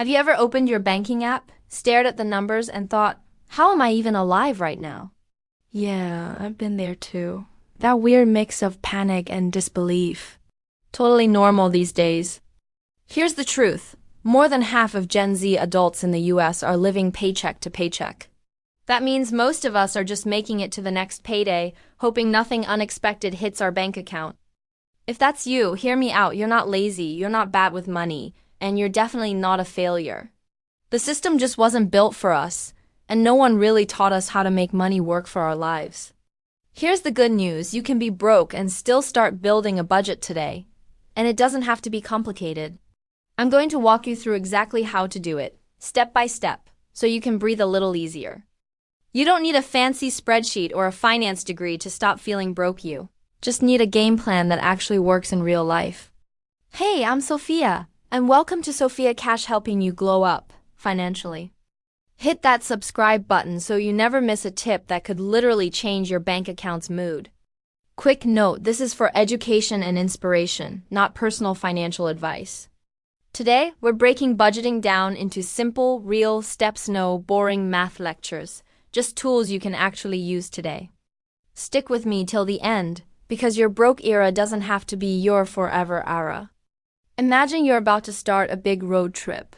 Have you ever opened your banking app, stared at the numbers, and thought, how am I even alive right now? Yeah, I've been there too. That weird mix of panic and disbelief. Totally normal these days. Here's the truth. More than half of Gen Z adults in the US are living paycheck to paycheck. That means most of us are just making it to the next payday, hoping nothing unexpected hits our bank account. If that's you, hear me out. You're not lazy, you're not bad with money, and you're definitely not a failure. The system just wasn't built for us, and no one really taught us how to make money work for our lives. Here's the good news. You can be broke and still start building a budget today. And it doesn't have to be complicated. I'm going to walk you through exactly how to do it, step by step, so you can breathe a little easier. You don't need a fancy spreadsheet or a finance degree to stop feeling broke. You just need a game plan that actually works in real life. Hey, I'm Sophia, and welcome to Sophia Cash, helping you glow up financially. Hit that subscribe button so you never miss a tip that could literally change your bank account's mood. Quick note, this is for education and inspiration, not personal financial advice. Today, we're breaking budgeting down into simple, real steps, no boring math lectures, just tools you can actually use today. Stick with me till the end, because your broke era doesn't have to be your forever era. Imagine you're about to start a big road trip.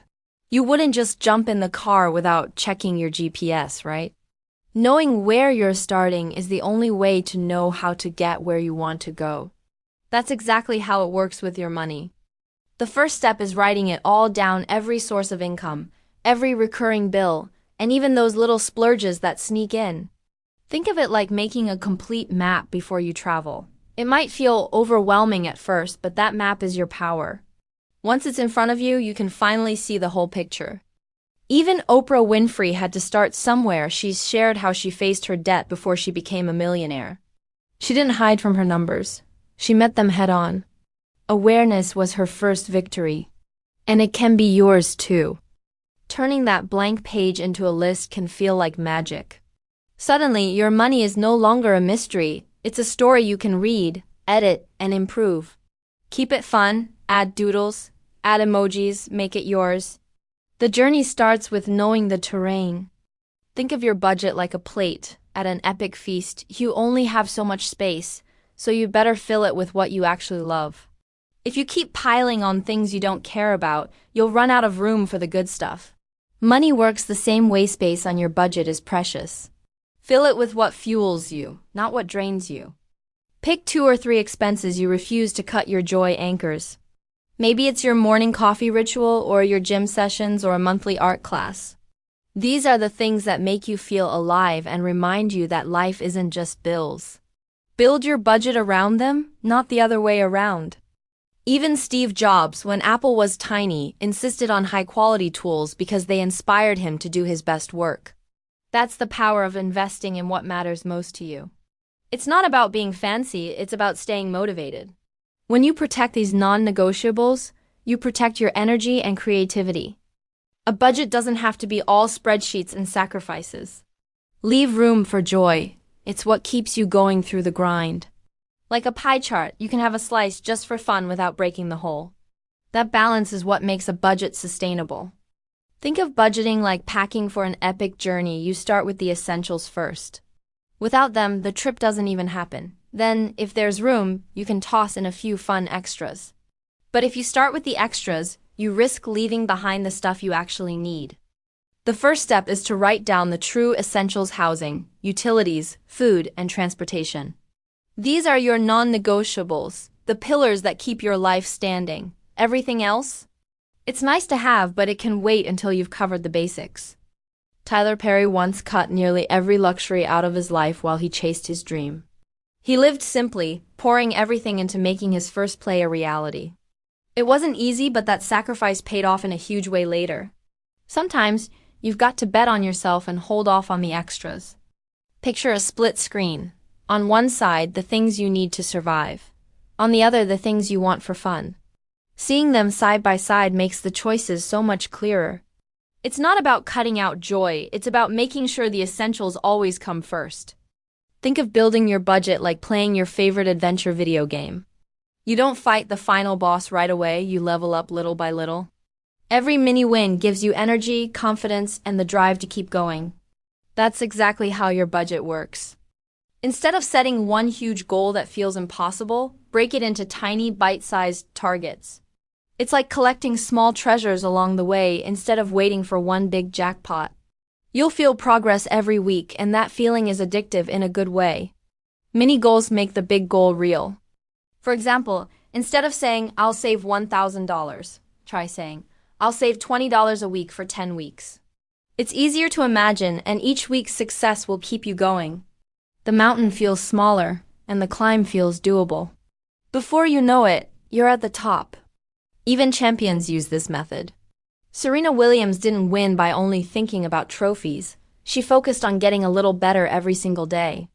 You wouldn't just jump in the car without checking your GPS, right? Knowing where you're starting is the only way to know how to get where you want to go. That's exactly how it works with your money. The first step is writing it all down, every source of income, every recurring bill, and even those little splurges that sneak in. Think of it like making a complete map before you travel. It might feel overwhelming at first, but that map is your power. Once it's in front of you, you can finally see the whole picture. Even Oprah Winfrey had to start somewhere. She's shared how she faced her debt before she became a millionaire. She didn't hide from her numbers. She met them head on. Awareness was her first victory. And it can be yours too. Turning that blank page into a list can feel like magic. Suddenly, your money is no longer a mystery. It's a story you can read, edit, and improve. Keep it fun, add doodles, add emojis, make it yours. The journey starts with knowing the terrain. Think of your budget like a plate. At an epic feast, you only have so much space, so you better fill it with what you actually love. If you keep piling on things you don't care about, you'll run out of room for the good stuff. Money works the same way. Space on your budget is precious. Fill it with what fuels you, not what drains you. Pick 2 or 3 expenses you refuse to cut, your joy anchors. Maybe it's your morning coffee ritual, or your gym sessions, or a monthly art class. These are the things that make you feel alive and remind you that life isn't just bills. Build your budget around them, not the other way around. Even Steve Jobs, when Apple was tiny, insisted on high-quality tools because they inspired him to do his best work. That's the power of investing in what matters most to you. It's not about being fancy, it's about staying motivated. When you protect these non-negotiables, you protect your energy and creativity. A budget doesn't have to be all spreadsheets and sacrifices. Leave room for joy. It's what keeps you going through the grind. Like a pie chart, you can have a slice just for fun without breaking the whole. That balance is what makes a budget sustainable. Think of budgeting like packing for an epic journey. You start with the essentials first. Without them, the trip doesn't even happen. Then, if there's room, you can toss in a few fun extras. But if you start with the extras, you risk leaving behind the stuff you actually need. The first step is to write down the true essentials: housing, utilities, food, and transportation. These are your non-negotiables, the pillars that keep your life standing. Everything else? It's nice to have, but it can wait until you've covered the basics. Tyler Perry once cut nearly every luxury out of his life while he chased his dream. He lived simply, pouring everything into making his first play a reality. It wasn't easy, but that sacrifice paid off in a huge way later. Sometimes, you've got to bet on yourself and hold off on the extras. Picture a split screen. On one side, the things you need to survive. On the other, the things you want for fun. Seeing them side by side makes the choices so much clearer. It's not about cutting out joy, it's about making sure the essentials always come first. Think of building your budget like playing your favorite adventure video game. You don't fight the final boss right away, you level up little by little. Every mini win gives you energy, confidence, and the drive to keep going. That's exactly how your budget works. Instead of setting one huge goal that feels impossible, break it into tiny, bite-sized targets. It's like collecting small treasures along the way instead of waiting for one big jackpot. You'll feel progress every week, and that feeling is addictive in a good way. Mini goals make the big goal real. For example, instead of saying, "I'll save $1,000, try saying, "I'll save $20 a week for 10 weeks. It's easier to imagine, and each week's success will keep you going. The mountain feels smaller, and the climb feels doable. Before you know it, you're at the top. Even champions use this method. Serena Williams didn't win by only thinking about trophies. She focused on getting a little better every single day.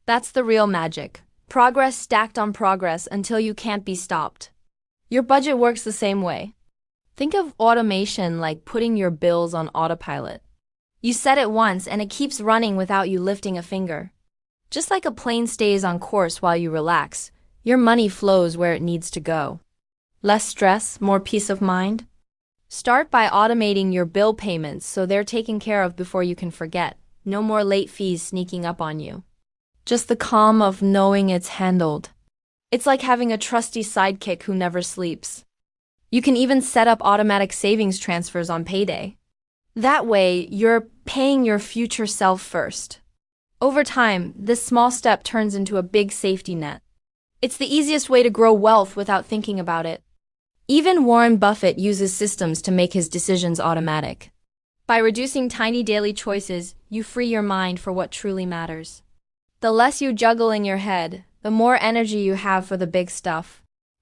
That's the real magic. Progress stacked on progress until you can't be stopped. Your budget works the same way. Think of automation like putting your bills on autopilot. You set it once and it keeps running without you lifting a finger. Just like a plane stays on course while you relax, your money flows where it needs to go. Less stress, more peace of mind? Start by automating your bill payments so they're taken care of before you can forget. No more late fees sneaking up on you. Just the calm of knowing it's handled. It's like having a trusty sidekick who never sleeps. You can even set up automatic savings transfers on payday. That way, you're paying your future self first. Over time, this small step turns into a big safety net. It's the easiest way to grow wealth without thinking about it. Even Warren Buffett uses systems to make his decisions automatic. By reducing tiny daily choices, you free your mind for what truly matters. The less you juggle in your head, the more energy you have for the big stuff.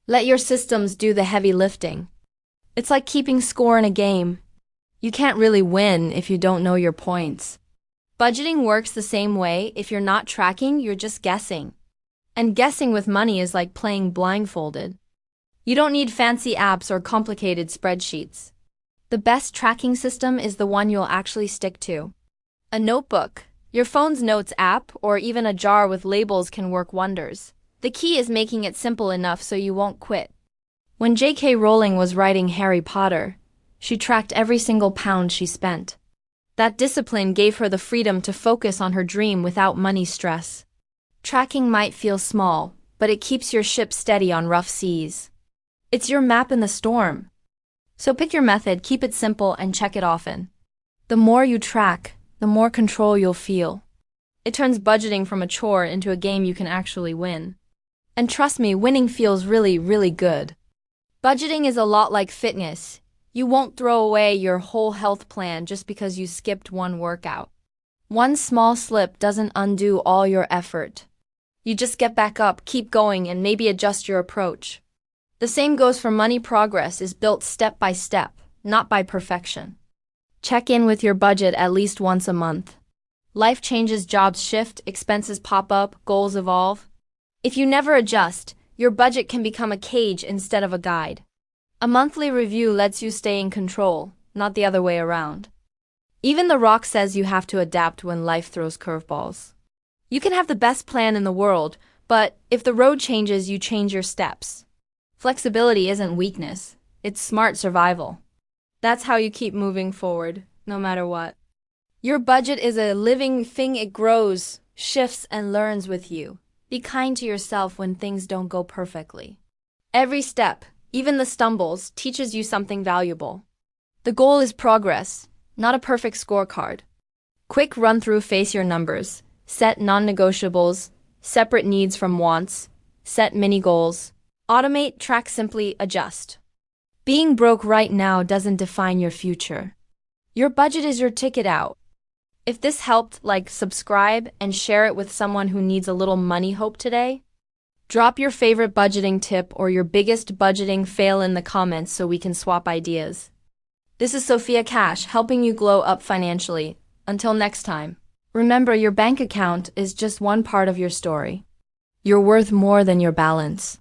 Let your systems do the heavy lifting. It's like keeping score in a game. You can't really win if you don't know your points. Budgeting works the same way. If you're not tracking, you're just guessing. And guessing with money is like playing blindfolded. You don't need fancy apps or complicated spreadsheets. The best tracking system is the one you'll actually stick to. A notebook, your phone's notes app, or even a jar with labels can work wonders. The key is making it simple enough so you won't quit. When J.K. Rowling was writing Harry Potter, she tracked every single pound she spent. That discipline gave her the freedom to focus on her dream without money stress. Tracking might feel small, but it keeps your ship steady on rough seas. It's your map in the storm. So pick your method, keep it simple, and check it often. The more you track, the more control you'll feel. It turns budgeting from a chore into a game you can actually win. And trust me, winning feels really, really good. Budgeting is a lot like fitness. You won't throw away your whole health plan just because you skipped one workout. One small slip doesn't undo all your effort. You just get back up, keep going, and maybe adjust your approach. The same goes for money. Progress is built step by step, not by perfection. Check in with your budget at least once a month. Life changes, jobs shift, expenses pop up, goals evolve. If you never adjust, your budget can become a cage instead of a guide. A monthly review lets you stay in control, not the other way around. Even The Rock says you have to adapt when life throws curveballs. You can have the best plan in the world, but if the road changes, you change your steps. Flexibility isn't weakness, it's smart survival. That's how you keep moving forward, no matter what. Your budget is a living thing. It grows, shifts, and learns with you. Be kind to yourself when things don't go perfectly. Every step, even the stumbles, teaches you something valuable. The goal is progress, not a perfect scorecard. Quick run-through: face your numbers, set non-negotiables, separate needs from wants, set mini goals. Automate, track, simply adjust. Being broke right now doesn't define your future. Your budget is your ticket out. If this helped, subscribe, and share it with someone who needs a little money hope today. Drop your favorite budgeting tip or your biggest budgeting fail in the comments so we can swap ideas. This is Sophia Cash, helping you glow up financially. Until next time, remember, your bank account is just one part of your story. You're worth more than your balance.